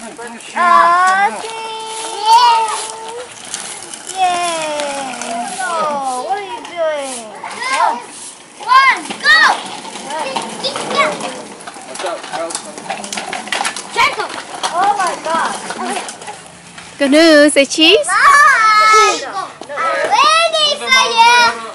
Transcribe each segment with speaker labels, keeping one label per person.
Speaker 1: Yay! Oh, what are you doing?
Speaker 2: One, go!
Speaker 3: What's up, Harold?
Speaker 2: Jacob!
Speaker 1: Oh my God!
Speaker 4: Good news, say cheese.
Speaker 2: I'm ready for you!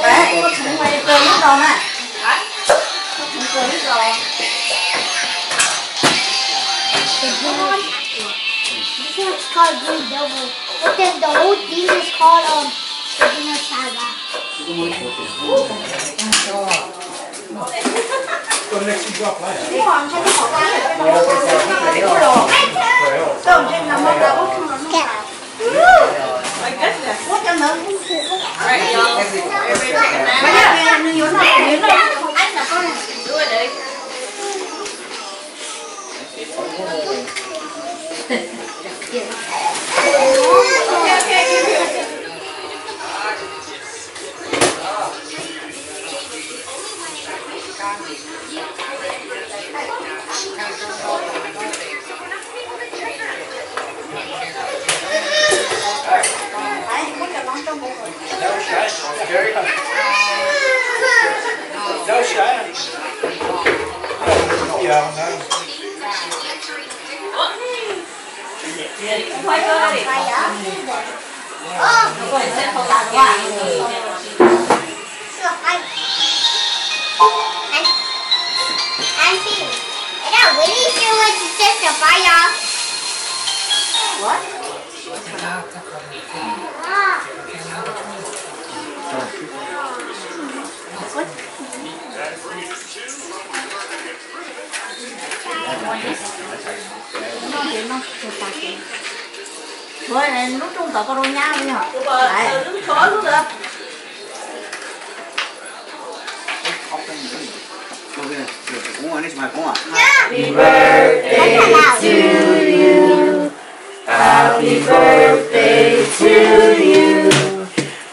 Speaker 1: Bé, con thùng mày cười hết rồi nè. Con thùng cười hết rồi.
Speaker 2: This one's called Green Devil. But then the whole team is called Sabina Saga.
Speaker 1: Quốc cho nó.
Speaker 5: Right, y'all. Everybody take a nap.
Speaker 1: Anh là con này.
Speaker 5: Do it, Eddie. Okay, give me
Speaker 3: No shame. Yeah, no.
Speaker 5: Không phải cơ đi.
Speaker 1: Rồi sẽ không làm quá.
Speaker 2: Auntie, I got really sure what to set the fire.
Speaker 1: What? Thôi này lúc trung tao có đồ nhau đi hả? Đấy.
Speaker 5: Đứng khó luôn được.
Speaker 2: Happy
Speaker 4: birthday to you. Happy birthday to you.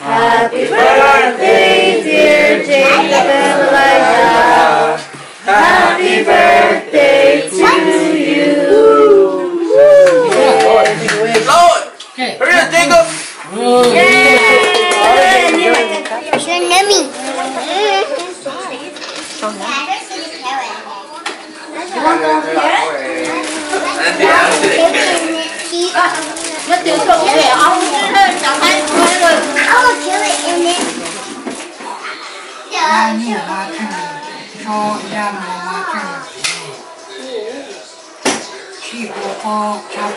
Speaker 4: Happy birthday, dear Jacob and Elijah. Happy birthday to you.
Speaker 3: Lord! Hurry up, Jacob!
Speaker 2: You're nummy.
Speaker 1: You want to carrot? Nó tiêu thụ để ông chồng anh thôi rồi.
Speaker 2: I will kill it in it.
Speaker 6: She will fall, chop